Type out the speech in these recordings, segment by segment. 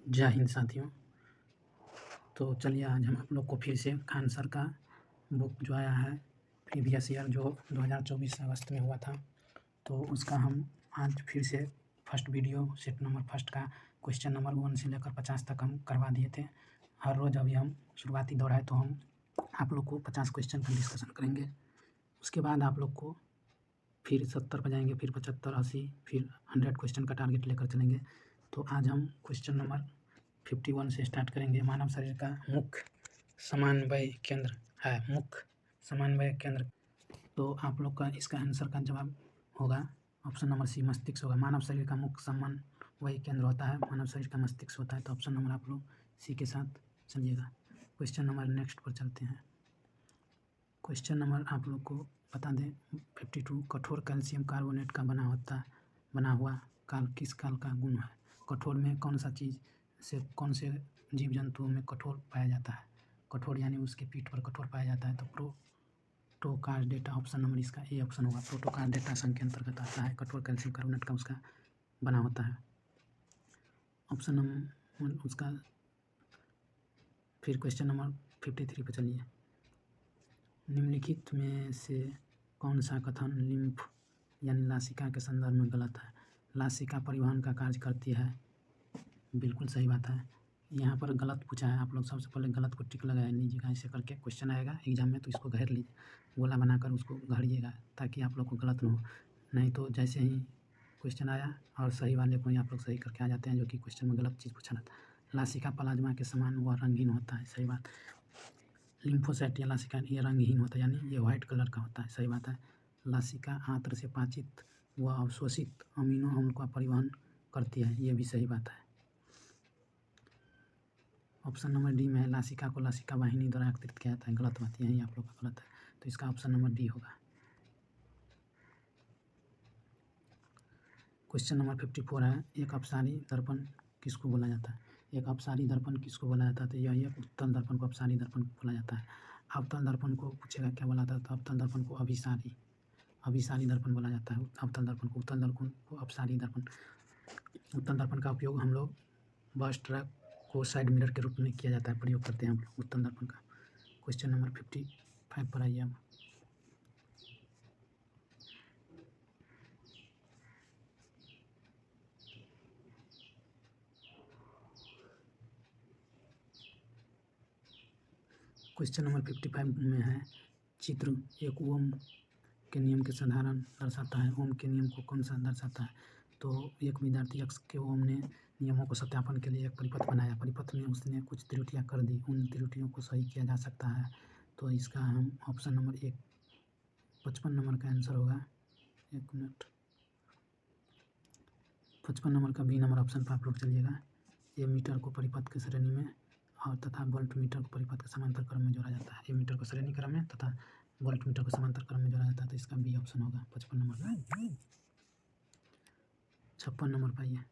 जय हिंद साथियों। तो चलिए आज हम आप लोग को फिर से खान सर का बुक जो आया है प्रीवियस ईयर जो 2024 अगस्त में हुआ था, तो उसका हम आज फिर से first video set number first का क्वेश्चन नंबर 1 से लेकर 50 तक हम करवा दिए थे। हर रोज़ अभी हम शुरुआती दौर है तो हम आप लोग को 50 क्वेश्चन का डिस्कशन करेंगे। उसके बाद आप लोग को फिर 70 पर जाएंगे, फिर 75, 80, फिर 100 क्वेश्चन का टारगेट लेकर चलेंगे। तो आज हम क्वेश्चन नंबर 51 से स्टार्ट करेंगे। मानव शरीर का मुख्य समन्वय केंद्र है, मुख्य समन्वय केंद्र। तो आप लोग का इसका आंसर का जवाब होगा ऑप्शन नंबर सी, मस्तिष्क होगा। मानव शरीर का मुख्य समन्वय केंद्र होता है, मानव शरीर का मस्तिष्क होता है। तो ऑप्शन नंबर आप लोग सी के साथ चलिएगा। क्वेश्चन नंबर नेक्स्ट पर चलते हैं। क्वेश्चन नंबर आप लोग को बता दें 52, कठोर कैल्शियम कार्बोनेट का बना हुआ काल किस काल का गुण है? कठोर में कौन सा चीज़ से कौन से जीव जंतुओं में कठोर पाया जाता है? कठोर यानी उसके पीठ पर कठोर पाया जाता है। तो प्रोटोकार्डेटा ऑप्शन नंबर इसका ए ऑप्शन होगा। प्रोटोकार्डेटा संघ के अंतर्गत आता है। कठोर कैल्शियम कार्बोनेट का उसका बना होता है। ऑप्शन नंबर उसका। फिर क्वेश्चन नंबर 53 पर चलिए। निम्नलिखित में से कौन सा कथन लिम्फ यानी लासिका के संदर्भ में गलत है? लासिका परिवहन का कार्य करती है, बिल्कुल सही बात है। यहाँ पर गलत पूछा है, आप लोग सबसे पहले गलत को टिक लगा लीजिएगा। ऐसे करके क्वेश्चन आएगा एग्जाम में तो इसको घेर लीजिए, गोला बनाकर उसको घेरिएगा ताकि आप लोग को गलत न हो। नहीं तो जैसे ही क्वेश्चन आया और सही वाले को ही आप लोग सही करके आ जाते हैं, जो कि क्वेश्चन में गलत चीज़ पूछा था। लासिका प्लाज्मा के समान वह रंगीन होता है, सही बात। लिम्फोसाइट या लासिका ये रंगहीन होता है, यानी ये वाइट कलर का होता है, सही बात है। लासिका आंत्र से पाचित व अवशोषित अमीनो अम्ल का परिवहन करती है, ये भी सही बात है। ऑप्शन नंबर डी में है लासिका को लासिका वाहिनी द्वारा एकत्रित किया जाता है, गलत बात, यही आप लोग का गलत है। तो इसका ऑप्शन नंबर डी होगा। क्वेश्चन नंबर 54 है, एक अपसारी दर्पण किसको बोला जाता है? एक अपसारी दर्पण किसको बोला जाता है? तो यही एक उत्तल दर्पण को अपसारी दर्पण बोला जाता है। अवतल दर्पण को पूछेगा क्या बोला था? तो अवतल दर्पण को अभिसारी दर्पण बोला जाता है। अवतल दर्पण को, उत्तल दर्पण को अपसारी दर्पण। उत्तल दर्पण का उपयोग हम लोग बस ट्रक को साइड मिरर के रूप में किया जाता है, प्रयोग करते हैं हम लोग उत्तल दर्पण का। क्वेश्चन नंबर 55 पर आइए अब। क्वेश्चन नंबर 55 में है, चित्र एक ओम के नियम के साधारण दर्शाता है। ओम के नियम को कौन सा दर्शाता है? तो एक विद्यार्थी एक्स के ओम ने नियमों को सत्यापन के लिए एक परिपथ बनाया। परिपथ में उसने कुछ त्रुटियां कर दी, उन त्रुटियों को सही किया जा सकता है। तो इसका हम ऑप्शन नंबर 1 55 नंबर का आंसर होगा। 1 मिनट, 55 नंबर का बी नंबर ऑप्शन पर आप लोग चलिएगा। ये मीटर को परिपथ की श्रेणी में और तथा वोल्ट मीटर को परिपथ के समांतर क्रम में जोड़ा जाता है। ये मीटर को श्रेणी क्रम में तथा वोल्ट मीटर को समांतर क्रम में जोड़ा जाता है। तो इसका बी ऑप्शन होगा 55 नंबर का। 56 नंबर पर आइए।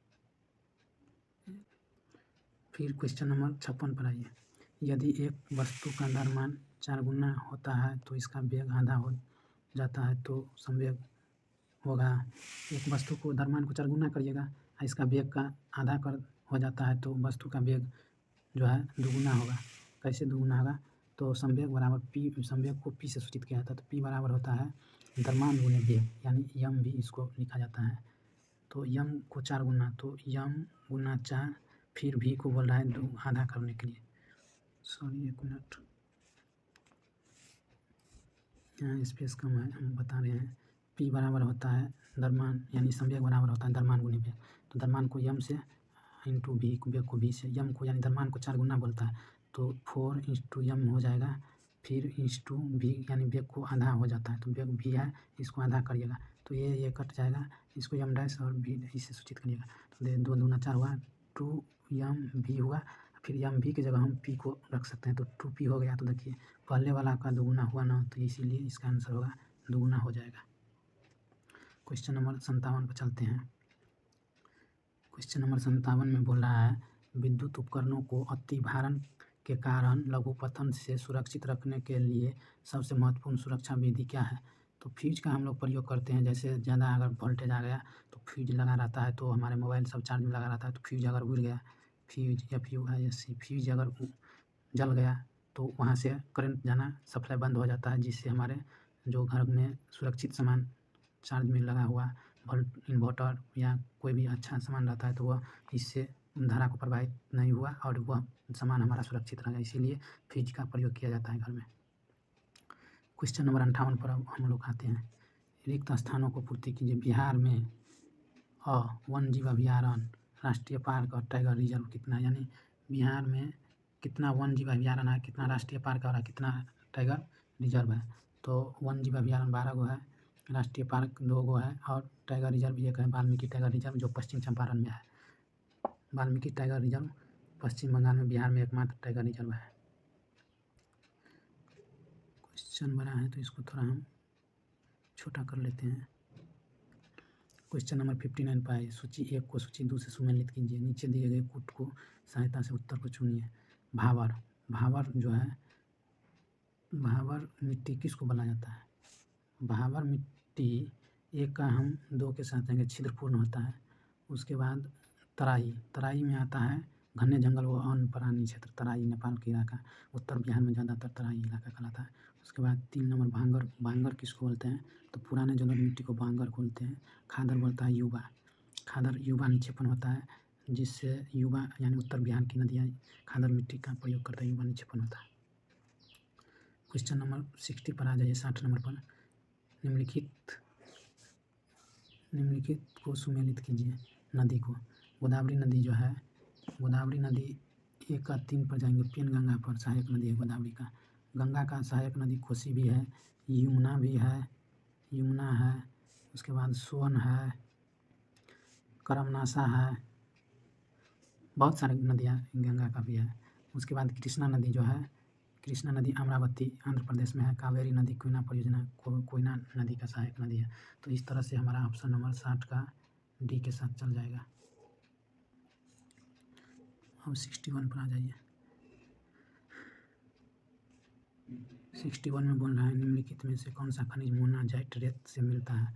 फिर क्वेश्चन नंबर 56 पर आइए। यदि एक वस्तु का द्रव्यमान 4 गुना होता है तो इसका वेग आधा हो जाता है, तो संवेग होगा। एक वस्तु को द्रव्यमान को 4 गुना करिएगा, इसका वेग का आधा कर हो जाता है, तो वस्तु का वेग जो है दुगुना होगा। कैसे दुगुना होगा? तो संवेग बराबर पी, संवेग को पी से सूचित किया जाता है। तो पी बराबर होता है द्रव्यमान गुने वेग, यानी यम भी इसको लिखा जाता है। तो यम को 4 गुना, तो यम गुना 4, फिर भी को बोल रहा है आधा करने के लिए। सॉरी 1 मिनट, यहाँ स्पेस कम है, हम बता रहे हैं। पी बराबर होता है द्रव्यमान, यानी संवेग बराबर होता है द्रव्यमान गुने वेग। तो द्रव्यमान को यम से इंटू भी, वेग को भी से, यम को यानी द्रव्यमान को 4 गुना बोलता है, तो 4 इंटू यम हो जाएगा, फिर इंटू भी यानी वेग को आधा हो जाता है। तो वेग भी है, इसको आधा करिएगा तो ये कट जाएगा, इसको यम डैश और भी इससे सूचित करिएगा। तो 2 दूना 4 हुआ, 2 यम भी हुआ, फिर यम भी की जगह हम पी को रख सकते हैं, तो 2 पी हो गया। तो देखिए पहले वाला का दुगुना हुआ ना, तो इसीलिए इसका आंसर होगा दुगुना हो जाएगा। क्वेश्चन नंबर 57 पर चलते हैं। क्वेश्चन नंबर 57 में बोल रहा है, विद्युत उपकरणों को अति भारण के कारण लघुपतन से सुरक्षित रखने के लिए सबसे महत्वपूर्ण सुरक्षा विधि क्या है? तो फ्यूज का हम लोग प्रयोग करते हैं। जैसे ज़्यादा अगर वोल्टेज आ गया तो फ्यूज लगा रहता है, तो हमारे मोबाइल सब चार्ज में लगा रहता है, तो फ्यूज अगर उड़ गया फ्यूज FUISE फ्यूज अगर जल गया तो वहाँ से करंट जाना सप्लाई बंद हो जाता है, जिससे हमारे जो घर में सुरक्षित सामान चार्ज में लगा हुआ बल्ब, इन्वर्टर या कोई भी अच्छा सामान रहता है तो वह इससे धारा को प्रभावित नहीं हुआ और वह सामान हमारा सुरक्षित रह गया, इसीलिए फ्यूज का प्रयोग किया जाता है घर में। क्वेश्चन नंबर 58 पर अब हम लोग आते हैं। रिक्त स्थानों को पूर्ति कीजिए। बिहार में वन्य जीव अभयारण्य, राष्ट्रीय पार्क और टाइगर रिजर्व कितना, यानी बिहार में कितना वन्य जीव अभयारण्य है, कितना राष्ट्रीय पार्क और कितना टाइगर रिजर्व है। तो वन्य जीव अभयारण्य 12 गो है, राष्ट्रीय पार्क 2 गो है और टाइगर रिजर्व 1 है, वाल्मीकि टाइगर रिजर्व, जो पश्चिम चंपारण में है। वाल्मीकि टाइगर रिजर्व पश्चिम बंगाल में, बिहार में एकमात्र टाइगर रिजर्व है। क्वेश्चन बड़ा है तो इसको थोड़ा हम छोटा कर लेते हैं। क्वेश्चन नंबर 59 पर आइए। सूची 1 को सूची 2 से सुमेलित कीजिए। नीचे दिए गए कूट को सहायता से उत्तर को चुनिए। भावर, भावर जो है, भावर मिट्टी किसको बोला जाता है? भावर मिट्टी एक का हम 2 के साथ देंगे, छिद्रपूर्ण होता है। उसके बाद तराई, तराई में आता है घने जंगल व अन्य परानी क्षेत्र। तराई नेपाल के इलाका, उत्तर बिहार में ज़्यादातर तराई इलाका कहलाता है। उसके बाद 3 नंबर भांगर, भांगर किसको बोलते हैं? तो पुराने जंगल मिट्टी को भांगर बोलते हैं। खादर बोलता है युवा, खादर युवा निक्षेपण होता है, जिससे युवा यानी उत्तर बिहार की नदियाँ खादर मिट्टी का प्रयोग करता है, युवा निक्षेपण होता है। क्वेश्चन नंबर 60 पर आ जाइए। 60 नंबर पर निम्नलिखित को सुमेलित कीजिए। नदी को, गोदावरी नदी जो है, गोदावरी नदी 1 का 3 पर जाएंगे। पेनगंगा पर सहायक नदी है गोदावरी का। गंगा का सहायक नदी कोसी भी है, यमुना भी है, यमुना है। उसके बाद सोन है, करमनाशा है, बहुत सारी नदियाँ गंगा का भी है। उसके बाद कृष्णा नदी जो है, कृष्णा नदी अमरावती आंध्र प्रदेश में है। कावेरी नदी कोयना परियोजना कोयना नदी का सहायक नदी है। तो इस तरह से हमारा ऑप्शन नंबर 60 का डी के साथ चल जाएगा। अब 61 पर आ जाइए। 61 में बोल रहा है निम्नलिखित में से कौन सा खनिज मोनाजाइट रेत से मिलता है?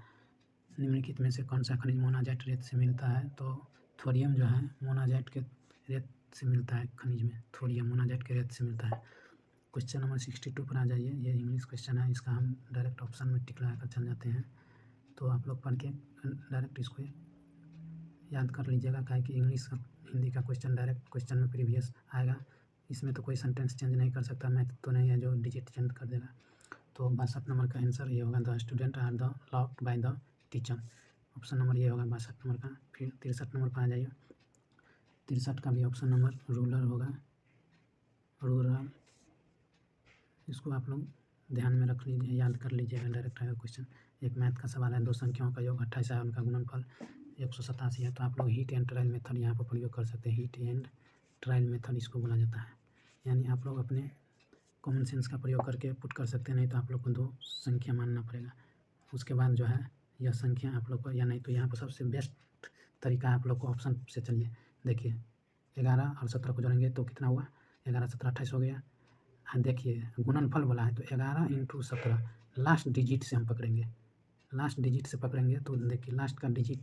निम्नलिखित में से कौन सा खनिज मोनाजाइट रेत से मिलता है? तो थोरियम जो है मोनाजाइट के रेत से मिलता है, खनिज में थोरियम मोनाजाइट के रेत से मिलता है। क्वेश्चन नंबर 62 पर आ जाइए। ये इंग्लिश क्वेश्चन है, इसका हम डायरेक्ट ऑप्शन में टिक लगा कर चल जाते हैं। तो आप लोग पढ़ के डायरेक्ट इसको याद कर लीजिएगा, क्या है कि इंग्लिश हिंदी का क्वेश्चन डायरेक्ट क्वेश्चन में प्रीवियस आएगा। इसमें तो कोई सेंटेंस चेंज नहीं कर सकता, मैथ तो नहीं है जो डिजिट चेंज कर देगा। तो 62 नंबर का आंसर ये होगा, the student are the loved by the teacher. Option number ये होगा 62 नंबर का। फिर 63 नंबर पर आ जाइए। 63 का भी ऑप्शन नंबर रूरल होगा, रूरल। इसको आप लोग ध्यान में रख लीजिए, याद कर लीजिएगा, डायरेक्ट आएगा क्वेश्चन। एक मैथ का सवाल है, 2 संख्याओं का योग 28 है, उनका गुणनफल 187 है। तो आप लोग हीट एंड ट्रायल मेथड यहाँ पर प्रयोग कर सकते हैं। हीट एंड ट्रायल मेथड इसको बोला जाता है, यानी आप लोग अपने कॉमन सेंस का प्रयोग करके पुट कर सकते हैं, नहीं तो आप लोग को 2 संख्या मानना पड़ेगा। उसके बाद जो है यह संख्या आप लोग को, या नहीं तो यहाँ पर सबसे बेस्ट तरीका आप लोग को ऑप्शन से चलिए। देखिए 11 और 17 को जोड़ेंगे तो कितना हुआ? 11 17 28 हो गया। हाँ देखिए गुणनफल बोला है तो 11 × 17 लास्ट डिजिट से हम पकड़ेंगे, लास्ट डिजिट से पकड़ेंगे तो देखिए लास्ट का डिजिट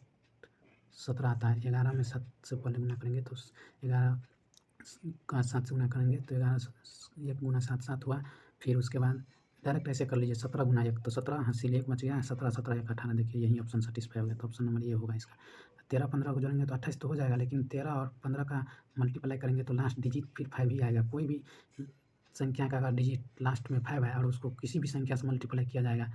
17 आता है। 11 में 7 से पहले गुना करेंगे तो 11 का 7 से गुना करेंगे तो 11 1 × 7 7 हुआ। फिर उसके बाद डायरेक्ट ऐसे कर लीजिए 17 × 1 तो 17 हासिल 1 बच गया, 17 17 1 18। देखिए यही ऑप्शन सेटिस्फाई हो गया, तो ऑप्शन नंबर ये होगा इसका। 13 15 को जोड़ेंगे तो 28 तो हो जाएगा, लेकिन 13 और 15 का मल्टीप्लाई करेंगे तो लास्ट डिजिट फिर 5 ही आएगा। कोई भी संख्या का अगर डिजिट लास्ट में 5 है और उसको किसी भी संख्या से मल्टीप्लाई किया जाएगा,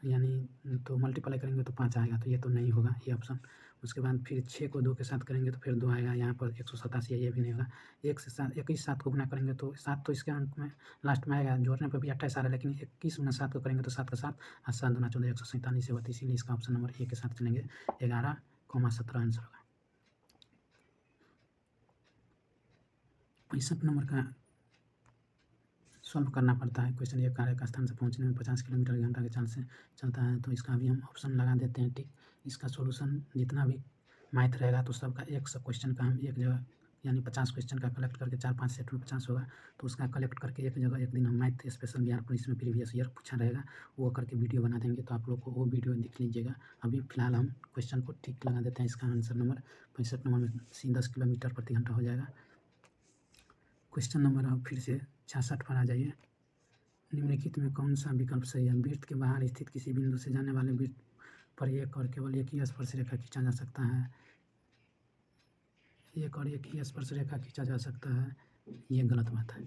यानी तो मल्टीप्लाई करेंगे तो 5 आएगा, तो ये तो नहीं होगा ये ऑप्शन। उसके बाद फिर 6 को 2 के साथ करेंगे तो फिर 2 आएगा, यहाँ पर 187 है, ये भी नहीं होगा। 1 से 7 21 7 को गुना करेंगे तो 7 तो इसके अंक में लास्ट में आएगा, जोड़ने पर भी 28 आ रहा है, लेकिन 21 × 7 को करेंगे तो 7 का 7 और 7 दूना 14 147 से होता है, इसीलिए इसका ऑप्शन नंबर ए के साथ चलेंगे। 11,17 आंसर होगा। 65 नंबर का सॉल्व करना पड़ता है क्वेश्चन। एक कार्य का स्थान से पहुंचने में 50 किलोमीटर घंटा के चाल से चलता है, तो इसका भी हम ऑप्शन लगा देते हैं। ठीक, इसका सॉल्यूशन जितना भी मैथ रहेगा तो सबका एक सब क्वेश्चन का हम एक जगह यानी 50 क्वेश्चन का कलेक्ट करके 4-5 सेट में 50 होगा, तो उसका कलेक्ट करके एक जगह एक दिन हम मैथ स्पेशल बिहार पुलिस में प्रीवियस ईयर पूछा रहेगा, वो करके वीडियो बना देंगे, तो आप लोग को वो वीडियो देख लीजिएगा। अभी फ़िलहाल हम क्वेश्चन को टिक लगा देते हैं। इसका आंसर नंबर 65 नंबर में 10 किलोमीटर प्रति घंटा हो जाएगा। क्वेश्चन नंबर अब फिर से 66 पर आ जाइए। निम्नलिखित में कौन सा विकल्प सही है? वृत्त के बाहर स्थित किसी बिंदु से जाने वाले वृत्त पर एक और केवल एक ही स्पर्श रेखा खींचा जा सकता है। एक और एक ही स्पर्श रेखा खींचा जा सकता है, ये गलत बात है।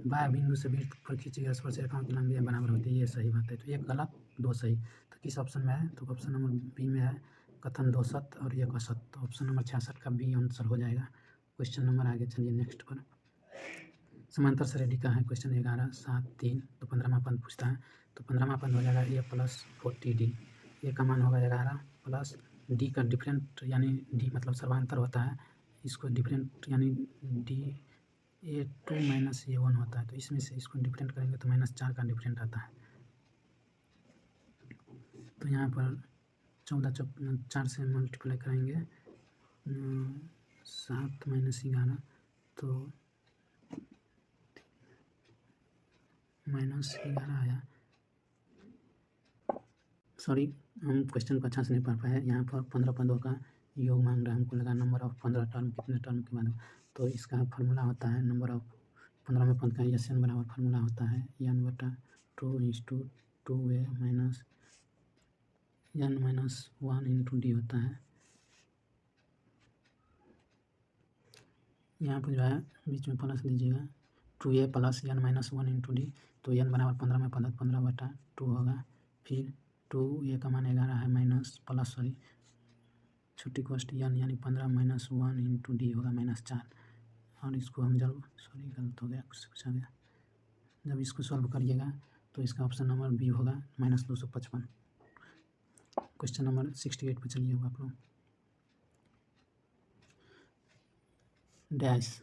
बाह्य बिंदु से वृत्त पर खींची गई स्पर्श रेखाओं की लंबाई बराबर होती है, ये सही बात है। तो एक गलत, दो सही। तो किस ऑप्शन में है? तो ऑप्शन नंबर बी में है कथन 2 सत्य और 1 असत्य। तो ऑप्शन नंबर 66 का बी आंसर हो जाएगा। क्वेश्चन नंबर आगे चलिए नेक्स्ट पर। समांतर श्रेणी का है क्वेश्चन 11, 7, 3। तो 15वां पद पूछता है, तो 15वां पद हो जाएगा ए प्लस 40d। ए का मान होगा 11 प्लस डी का डिफरेंट, यानी डी मतलब सर्वांतर होता है, इसको डिफरेंट यानी डी A2 माइनस A1 होता है। तो इसमें से इसको डिफरेंट करेंगे तो -4 का डिफरेंट आता है। तो यहाँ पर 14 4 से मल्टीप्लाई करेंगे, 7 माइनस 11, तो -11 आया। सॉरी, हम क्वेश्चन को अच्छा से नहीं पढ़ पाए। यहाँ पर 15 पदों का योग मांग रहा है हमको लगा, नंबर ऑफ 15 टर्म कितने टर्म के बाद। तो इसका फार्मूला होता है नंबर ऑफ 15वें पद का एस एन बराबर फार्मूला होता है n/2 minus n-1 into D होता है। यहाँ पर जो है बीच में प्लस दीजिएगा, 2a plus n-1 into D. तो n बराबर 15 में पद 15/2 होगा। फिर 2a का मान 11 है, माइनस प्लस सॉरी छोटी कॉस्ट n यानी 15 - 1 इंटू डी होगा -4। और इसको हम जब सॉरी गलत हो गया, कुछ आ गया, जब इसको सॉल्व करिएगा तो इसका ऑप्शन नंबर बी होगा -255। क्वेश्चन नंबर 68 पर चलिए आप लोग। डैश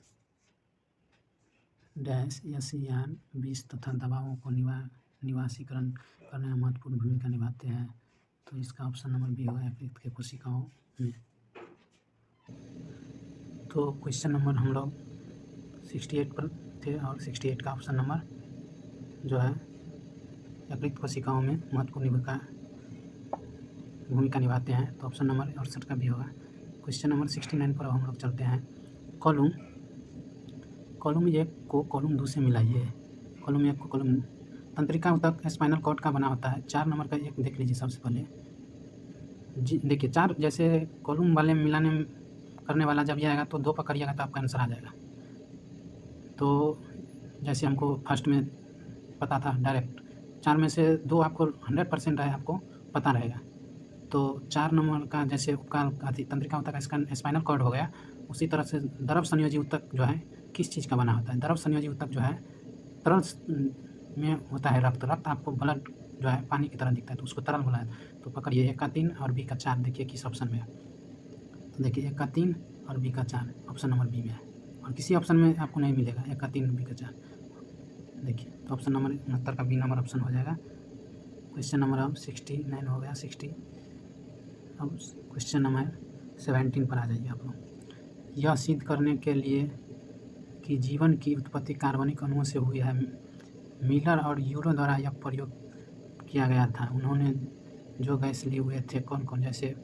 SER 20 तथा दबावों को निवासीकरण करने में महत्वपूर्ण भूमिका निभाते हैं। तो इसका ऑप्शन नंबर बी होगा यकृत के कोशिकाओं में। तो क्वेश्चन नंबर हम लोग 68 पर थे, और 68 का ऑप्शन नंबर जो है यकृत कोशिकाओं में महत्वपूर्ण भूमिका निभाते हैं, तो ऑप्शन नंबर 68 का भी होगा। क्वेश्चन नंबर 69 पर हम लोग चलते हैं। कॉलम एक को कॉलम 2 से मिलाइए। कॉलम एक को कॉलम तंत्रिका ऊतक स्पाइनल कॉर्ड का बना होता है। 4 नंबर का एक देख लीजिए सबसे पहले जी। देखिए 4 जैसे कॉलम वाले मिलाने करने वाला जब ये आएगा तो 2 पकड़िएगा तो आपका आंसर आ जाएगा। तो जैसे हमको फर्स्ट में पता था डायरेक्ट, 4 में से 2 आपको 100% है, आपको पता रहेगा। तो 4 नंबर का जैसे उपकाल तंत्रिका ऊतक का स्पाइनल कॉर्ड हो गया, उसी तरह से द्रव संयोजी ऊतक जो है किस चीज़ का बना होता है? द्रव संयोजी ऊतक जो है तरल में होता है। रक्त आपको ब्लड जो है पानी की तरह दिखता है, तो उसको तरल बोला है। तो पकड़िए 1 का 3 और बी का 4, देखिए किस ऑप्शन में है। तो देखिए 1 का 3 और बी का 4 ऑप्शन नंबर बी में है, और किसी ऑप्शन में आपको नहीं मिलेगा 1 का 3 बी का 4। देखिए तो ऑप्शन नंबर 69 का बी नंबर ऑप्शन हो जाएगा। क्वेश्चन नंबर अब 69 हो गया, 60। अब क्वेश्चन नंबर 17 पर आ जाइए आप लोग। यह सिद्ध करने के लिए कि जीवन की उत्पत्ति कार्बनिक अणुओं से हुई है, मिलर और यूरो द्वारा यह प्रयोग किया गया था। उन्होंने जो गैस लिए हुए थे कौन कौन? जैसे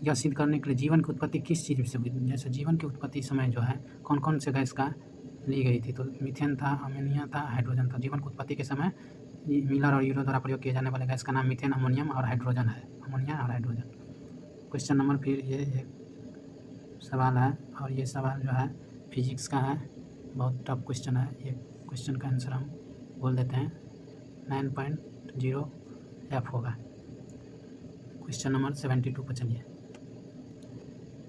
यह सिद्ध करने के लिए जीवन की उत्पत्ति किस चीज़ से हुई, जैसे जीवन की उत्पत्ति समय जो है कौन कौन से गैस का ली गई थी? तो मीथेन था, अमोनिया था, हाइड्रोजन था। जीवन की उत्पत्ति के समय मिलर और यूरो द्वारा प्रयोग किए जाने वाले गैस का नाम मीथेन, अमोनियम और हाइड्रोजन है। अमोनिया और हाइड्रोजन। क्वेश्चन नंबर फिर ये एक सवाल है, और ये सवाल जो है फिजिक्स का है, बहुत टफ क्वेश्चन है। ये क्वेश्चन का आंसर हम बोल देते हैं 9.0 F होगा। क्वेश्चन नंबर 72 पर चलिए।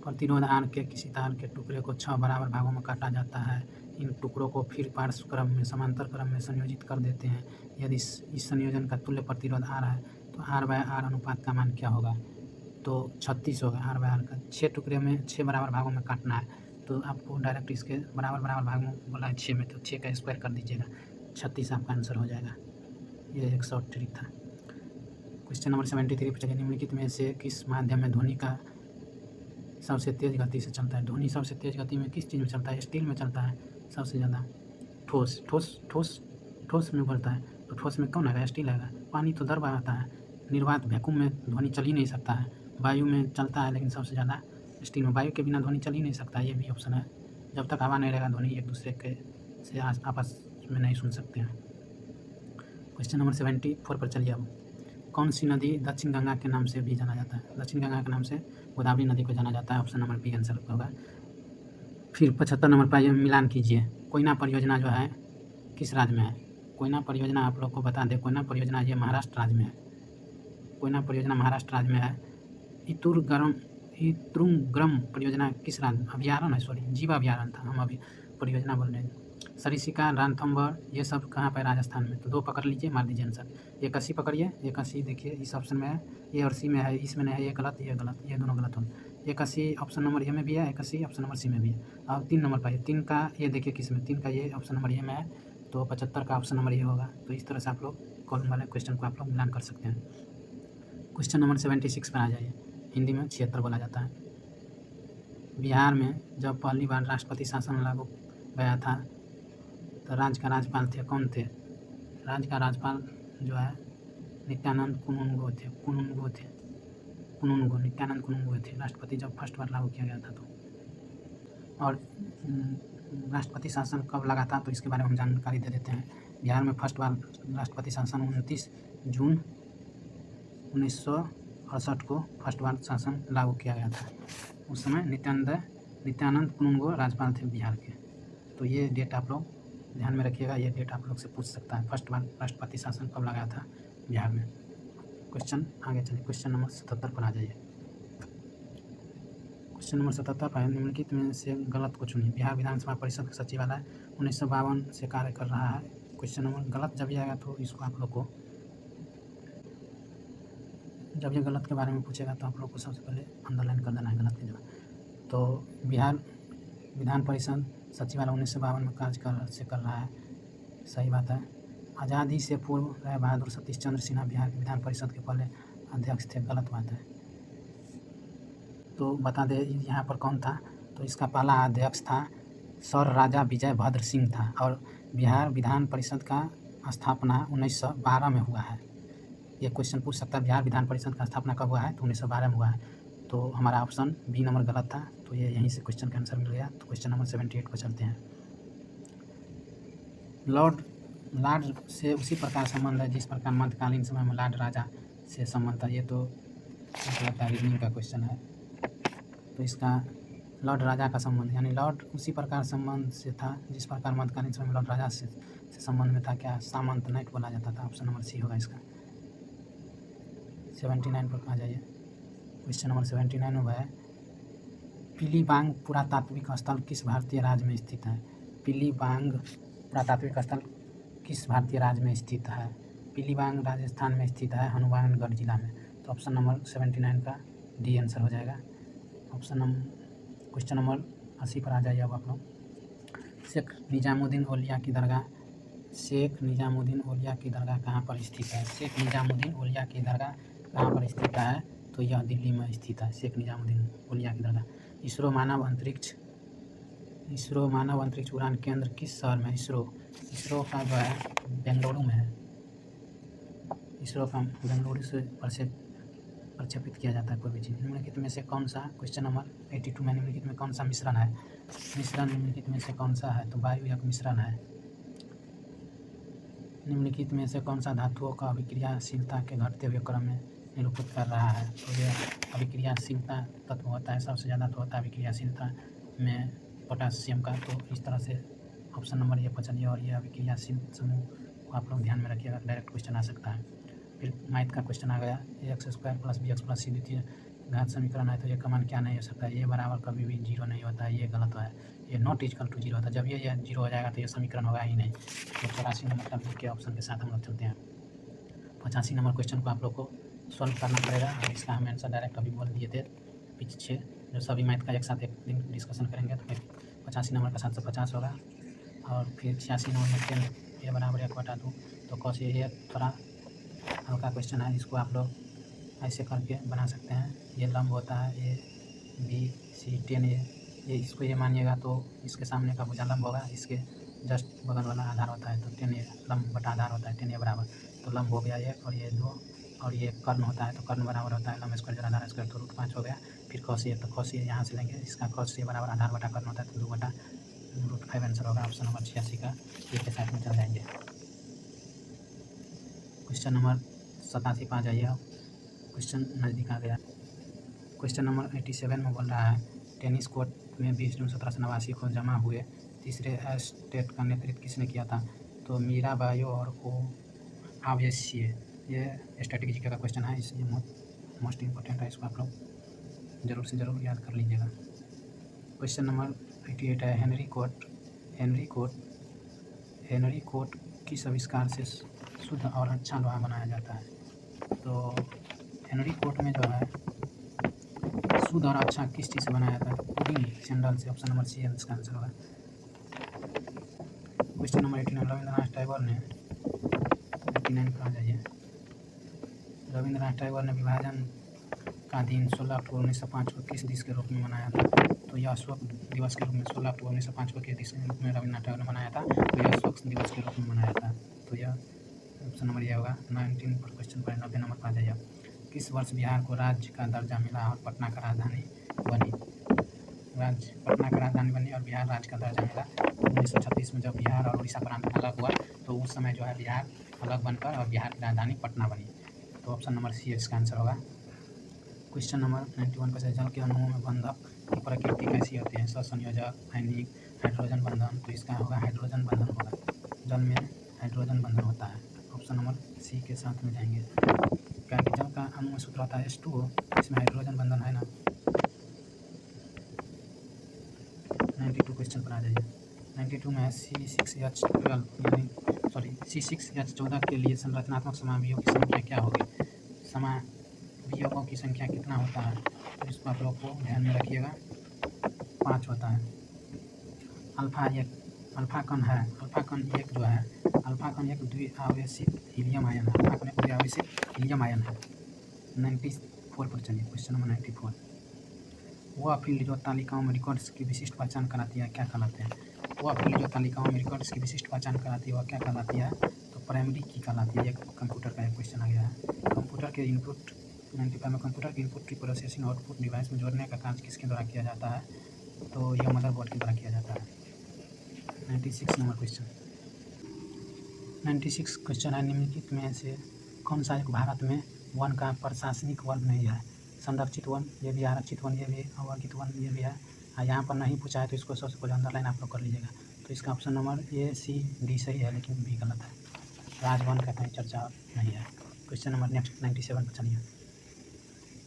प्रतिरोध आर के किसी तार के टुकड़े को 6 बराबर भागों में काटा जाता है। इन टुकड़ों को फिर पार्श्व क्रम में समांतर क्रम में संयोजित कर देते हैं। यदि इस संयोजन का तुल्य प्रतिरोध R है तो R/R अनुपात का मान क्या होगा? तो 36 होगा R/R का। 6 टुकड़े में 6 बराबर भागों में काटना है, तो आपको डायरेक्ट इसके बराबर भागों बोला है 6 में, तो 6 का स्क्वायर कर दीजिएगा, 36 आपका आंसर हो जाएगा। ये एक शॉर्ट ट्रिक था। क्वेश्चन नंबर 73 पर चलिए। निम्नलिखित में से किस माध्यम में ध्वनि का सबसे तेज़ गति से चलता है। ध्वनि सबसे तेज़ गति में किस चीज़ में चलता है? स्टील में चलता है सबसे ज़्यादा। ठोस ठोस ठोस ठोस में उभरता है, तो ठोस में कौन आएगा? स्टील आएगा। पानी तो दर बहाता है। निर्वात वैक्यूम में ध्वनि चल ही नहीं सकता है। वायु में चलता है लेकिन सबसे ज़्यादा स्टील में। वायु के बिना ध्वनि चल ही नहीं सकता, ये भी ऑप्शन है। जब तक हवा नहीं रहेगा ध्वनि एक दूसरे के से आपस में नहीं सुन सकते हैं। क्वेश्चन नंबर 74 पर चलिए अब। कौन सी नदी दक्षिण गंगा के नाम से भी जाना जाता है? दक्षिण गंगा के नाम से गोदावरी नदी को जाना जाता है। ऑप्शन नंबर बी आंसर होगा। फिर 75 नंबर पर मिलान कीजिए। कोयना परियोजना जो है किस राज्य में है? कोयना परियोजना आप लोग को बता दें, कोयना परियोजना ये महाराष्ट्र राज्य में है। कोयना परियोजना महाराष्ट्र राज्य में है। इतुंगरम परियोजना किस राज्य? अभ्यारण्य है, सॉरी जीव अभ्यारण्य था, हम अभी परियोजना बोल रहे हैं। सरिस्का, रणथंभौर ये सब कहाँ पर? राजस्थान में। तो 2 पकड़ लीजिए, मार दीजिए आंसर। 81 पकड़िए। 81 देखिए इस ऑप्शन में है, ए और सी में है, इसमें नहीं है, ये गलत, ये गलत, ये दोनों गलत होंगे। 81 ऑप्शन नंबर ए में भी है, 81 ऑप्शन नंबर सी में भी है। अब 3 नंबर पर है, 3 का ये देखिए किस में? 3 का ये ऑप्शन नंबर ए में है, तो 75 का ऑप्शन नंबर ये होगा। तो इस तरह से आप लोग कॉलम वाले क्वेश्चन को आप लोग मिलान कर सकते हैं। क्वेश्चन नंबर 76 पर आ जाइए। हिंदी में 76 बोला जाता है। बिहार में जब पहली बार राष्ट्रपति शासन लागू गया था तो राज्य का राज्यपाल थे कौन थे? राज्य का राज्यपाल जो है नित्यानंद कुनुंगो थे। नित्यानंद कुनुंगो थे राष्ट्रपति जब फर्स्ट बार लागू किया गया था। तो और राष्ट्रपति शासन कब लगा था तो इसके बारे में हम जानकारी दे देते हैं। बिहार में फर्स्ट बार राष्ट्रपति शासन 29 जून 1968 को फर्स्ट बार शासन लागू किया गया था। उस समय नित्यानंद कुनुंगो राज्यपाल थे बिहार के। तो ये डेट आप लोग ध्यान में रखिएगा, ये डेट आप लोग से पूछ सकता है, फर्स्ट बार राष्ट्रपति शासन कब लगाया था बिहार में। क्वेश्चन आगे चलिए, क्वेश्चन नंबर 77 पर आ जाइए। क्वेश्चन नंबर 77 पर निम्नलिखित में से गलत को चुनिए। बिहार विधानसभा परिषद सचिवालय 1952 से कार्य कर रहा है। क्वेश्चन नंबर गलत जब ये आएगा तो इसको आप लोग को, जब ये गलत के बारे में पूछेगा तो आप लोग को सबसे पहले अंडरलाइन कर देना है गलत की जगह। तो बिहार विधान परिषद सचिवालय 1952 में कार्य कर रहा है, सही बात है। आज़ादी से पूर्व राय बहादुर सतीश चंद्र सिन्हा बिहार के विधान परिषद के पहले अध्यक्ष थे, गलत बात है। तो बता दें यहाँ पर कौन था, तो इसका पहला अध्यक्ष था सर राजा विजय भद्र सिंह था। और बिहार विधान परिषद का स्थापना 1912 में हुआ है। ये क्वेश्चन पूछ सकता है बिहार विधान परिषद का स्थापना कब हुआ है, तो 1912 में हुआ है। तो हमारा ऑप्शन बी नंबर गलत था, तो ये यहीं से क्वेश्चन का आंसर मिल गया। तो क्वेश्चन नंबर 78 पर चलते हैं। लॉर्ड से उसी प्रकार संबंध है जिस प्रकार मध्यकालीन समय में लॉर्ड राजा से संबंध था। ये तो रीजनिंग का क्वेश्चन है, तो इसका लॉर्ड राजा का संबंध यानी लॉर्ड उसी प्रकार संबंध से था जिस प्रकार मध्यकालीन समय में लॉर्ड राजा से संबंध में था। क्या? सामंत नाइट बोला जाता था। ऑप्शन नंबर सी होगा इसका। 79 पर आ जाइए। क्वेश्चन नंबर 79 में है पिलीबांग पुरातात्विक स्थल किस भारतीय राज्य में स्थित है? पिलीबांग पुरातात्विक स्थल किस भारतीय राज्य में स्थित है? पिलीबांग राजस्थान में स्थित है, हनुमानगढ़ जिला में। तो ऑप्शन नंबर 79 का डी आंसर हो जाएगा। क्वेश्चन नंबर 80 पर आ जाइए अब आप लोग। शेख निजामुद्दीन औलिया की दरगाह कहाँ पर स्थित है? शेख निजामुद्दीन औलिया की दरगाह कहाँ पर स्थित है? तो यह दिल्ली में स्थित है, शेख निजामुद्दीन औलिया की दरगाह। इसरो मानव अंतरिक्ष उड़ान केंद्र किस शहर में? इसरो का जो है बेंगलुरु में है। इसरो का बेंगलुरु से प्रक्षेपित किया जाता है कोई भी चीज़। निम्नलिखित में से कौन सा, क्वेश्चन नंबर 82 में निम्नलिखित में कौन सा मिश्रण है? निम्नलिखित में से कौन सा है? तो वायु एक मिश्रण है। निम्नलिखित में से कौन सा धातुओं का अभिक्रियाशीलता के घटते हुए क्रम में निरूपित कर रहा है? तो यह अभिक्रियाशीलता तत्व होता है, सबसे ज़्यादा तो होता है अभिक्रियाशीलता में पोटासियम का। तो इस तरह से ऑप्शन नंबर ये पर चलिए, और ये अभिक्रियाशील समूह को आप लोग ध्यान में रखिएगा, डायरेक्ट क्वेश्चन आ सकता है। फिर मैथ का क्वेश्चन आ गया, x square plus b x plus c द्वितीय घात समीकरण है, तो ये का मान क्या नहीं हो सकता है? ये बराबर कभी भी 0 नहीं होता है, ये गलत है। ये नॉट इक्वल टू 0 होता है। जब ये 0 हो जाएगा तो ये समीकरण होगा ही नहीं। तो 84 नंबर का के ऑप्शन के साथ हम लोग चलते हैं। 85 नंबर क्वेश्चन को आप लोग को सॉल्व करना पड़ेगा, और इसका हम आंसर डायरेक्ट अभी बोल दिए थे पीछे। जो सभी मैथ का एक साथ एक दिन डिस्कशन करेंगे तो 85 नंबर का 750 होगा। और फिर 86 नंबर में 10 ये बराबर 1/2, तो कौन ये थोड़ा हल्का क्वेश्चन है, इसको आप लोग ऐसे करके बना सकते हैं। ये लंब होता है, ये बी सी 10A, ये इसको ये मानिएगा तो इसके सामने का भुजा लंब होगा, इसके जस्ट बगल वाला आधार होता है, तो 10A लंब बटा आधार होता है, 10A बराबर, तो लंब हो गया ये, और ये 2, और ये कर्ण होता है, तो कर्ण बराबर होता है लंब स्क्वायर जरा आधार स्क्वायर, तो √5 हो गया। फिर cos A, तो cos A यहाँ से लेंगे, इसका cos A बराबर आधार बटा कर्ण होता है, तो 2 बटा √5 आंसर होगा ऑप्शन नंबर 86 का। ये के साथ में चल जाएंगे। क्वेश्चन नंबर 87 पे आ जाइए आप, क्वेश्चन नज़दीक आ गया। क्वेश्चन नंबर 87 में बोल रहा है, टेनिस कोर्ट में 20 जून 1789 को जमा हुए तीसरे एस्टेट का नेतृत्व किसने किया था? तो मीराबाई और कोआवेसिये। ये स्टैटिक जीके का क्वेश्चन है, इसलिए मोस्ट इम्पोर्टेंट है, इसको आप लोग ज़रूर से ज़रूर याद कर लीजिएगा। क्वेश्चन नंबर 88 है, हेनरी कोट किस आविष्कार से शुद्ध और अच्छा लोहा बनाया जाता है? तो हेनरी कोट में जो है शुद्ध और अच्छा किस चीज़ से बनाया जाता है? तो पुडिंग सैंडल से, ऑप्शन नंबर सी है इसका आंसर होगा। क्वेश्चन नंबर 89, रविंद्रनाथ टैगोर ने 89 पर आ जाइए। रविंद्रनाथ टैगोर ने विभाजन का दिन 16 अक्टूबर 1905 को किस दिवस के रूप में मनाया था? तो यह अशोक दिवस के रूप में 16 अक्टूबर 1905 को किस दिवस के रूप में रविंद्रनाथ टैगोर ने मनाया था? तो यह अशोक दिवस के रूप में मनाया था, तो यह ऑप्शन नंबर ये होगा। 19 पर क्वेश्चन पर 90 नंबर पर आ जाइए। किस वर्ष बिहार को राज्य का दर्जा मिला और पटना का राजधानी बनी? पटना का राजधानी बनी और बिहार राज्य का दर्जा मिला 1936 में, जब बिहार और उड़ीसा प्रांत अलग हुआ, तो उस समय जो है बिहार अलग बनकर और बिहार की राजधानी पटना बनी, तो ऑप्शन नंबर सी इसका आंसर होगा। क्वेश्चन नंबर 91 पर जल के अणुओं में बंधक की प्रकृति कैसी होती है? सहसंयोजक, आयनिक, हाइड्रोजन बंधन, तो इसका होगा हाइड्रोजन बंधन होगा, जल में हाइड्रोजन बंधन होता है, ऑप्शन नंबर सी के साथ में जाएंगे। क्या कि जल का अणु में सूत्र होता है H2O, इसमें हाइड्रोजन बंधन है ना। 92 क्वेश्चन पर आ जाइए। 92 में है C6H14 के लिए संरचनात्मक समावियों की संख्या क्या होगी? समावियों की संख्या कितना होता है? तो इसको आप लोग को ध्यान में रखिएगा, 5 होता है। अल्फा कण है, अल्फा कण एक जो है, अल्फा कण एक द्विआवेशित हीलियम आयन है, अल्फा कण एक द्विआवेशित हीलियम आयन है। 94 पर चलिए, क्वेश्चन नंबर 94। वह फील्ड जो तालिकाओं में रिकॉर्ड्स की विशिष्ट पहचान कराती है क्या कहलाते हैं? वह फील्ड जो तालिकाओं में रिकॉर्ड्स की विशिष्ट पहचान कराती है वह क्या कहलाती है? तो प्राइमरी की कहलाती है। ये कंप्यूटर का एक क्वेश्चन आ गया है। कंप्यूटर के इनपुट 95 में, कंप्यूटर के इनपुट की प्रोसेसिंग आउटपुट डिवाइस में जोड़ने का कार्य किसके द्वारा किया जाता है? तो यह मदरबोर्ड के द्वारा किया जाता है। 96 नंबर क्वेश्चन। 96 क्वेश्चन है, निम्नलिखित में से कौन सा एक भारत में वन का प्रशासनिक वर्ग नहीं है? संरक्षित वन ये भी, आरक्षित वन ये भी, अवर्गित वन ये भी है। यहाँ पर नहीं पूछा है तो इसको सबसे पहले अंडरलाइन आप लोग कर लीजिएगा। तो इसका option number A, C, D सही है, लेकिन B गलत है। राजवन का कहीं चर्चा नहीं है। क्वेश्चन नंबर नेक्स्ट 97 पर चलिए।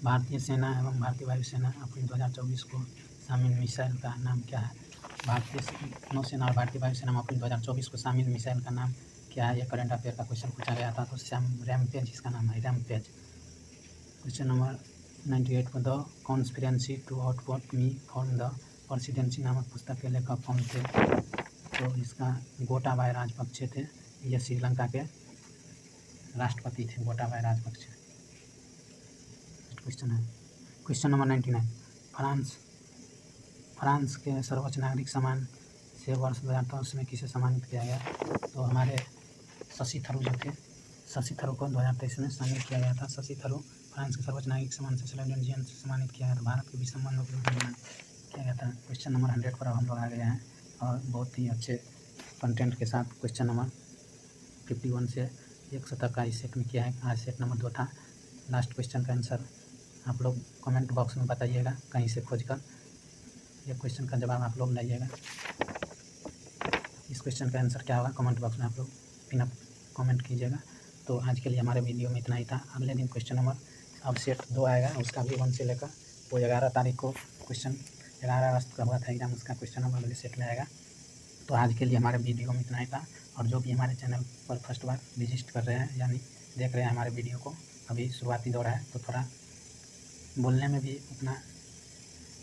भारतीय सेना एवं भारतीय वायुसेना अप्रैल 2024 को शामिल मिसाइल का नाम क्या है? भारतीय नौसेना और भारतीय वायुसेना में अप्रैल 2024 को शामिल मिसाइल का नाम क्या है? यह करंट अफेयर का क्वेश्चन पूछा गया था, तो रैमपेज इसका नाम है, रैमपेज। क्वेश्चन नंबर 98 पर the conspiracy to outvote me from the presidency नामक पुस्तक के लेखक कौन थे? तो इसका गोटाबाया राजपक्षे थे, ये श्रीलंका के राष्ट्रपति थे, गोटाबाया राजपक्षे। क्वेश्चन है क्वेश्चन नंबर 99। फ्रांस के सर्वोच्च नागरिक सम्मान से वर्ष 2010 में किसे सम्मानित किया गया? तो हमारे शशि थरूर जो थे, शशि थरूर को 2023 में शामिल किया गया था। शशि थरूर फ्रांस के सर्वोच्च नागरिक सम्मान से सेलेब्रेंजियन से सम्मानित किया गया था, भारत के बीच संबंधों के रूप में किया गया था। क्वेश्चन नंबर 100 पर अब हम लोग आ गए हैं और बहुत ही अच्छे कंटेंट के साथ क्वेश्चन नंबर 51 से 100 तक का इस सेट में किया है। आज सेट नंबर 2 था। लास्ट क्वेश्चन का आंसर आप लोग कमेंट बॉक्स में बताइएगा, कहीं से खोज कर ये क्वेश्चन का जवाब आप लोग लाइएगा। इस क्वेश्चन का आंसर क्या होगा कमेंट बॉक्स में आप लोग पिन अप कमेंट कीजिएगा। तो आज के लिए हमारे वीडियो में इतना ही था। अगले दिन क्वेश्चन नंबर अब सेट 2 आएगा, उसका भी 1 से लेकर वो 11 तारीख को क्वेश्चन 11 अगस्त का हुआ था एग्जाम, उसका क्वेश्चन नंबर अगले सेट में आएगा। तो आज के लिए हमारे वीडियो में इतना ही था। और जो भी हमारे चैनल पर फर्स्ट बार विजिट कर रहे हैं यानी देख रहे हैं हमारे वीडियो को, अभी शुरुआती दौर है तो थोड़ा बोलने में भी उतना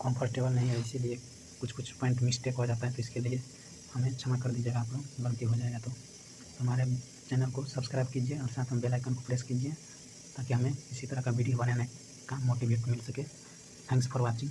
कंफर्टेबल नहीं है, इसीलिए कुछ पॉइंट मिस्टेक हो जाता है, तो इसके लिए हमें क्षमा कर दीजिएगा आप लोग, गलती हो जाएगा तो हमारे चैनल को सब्सक्राइब कीजिए और साथ में बेल आइकन को प्रेस कीजिए ताकि हमें इसी तरह का वीडियो बनाने का मोटिवेट मिल सके। Thanks for watching.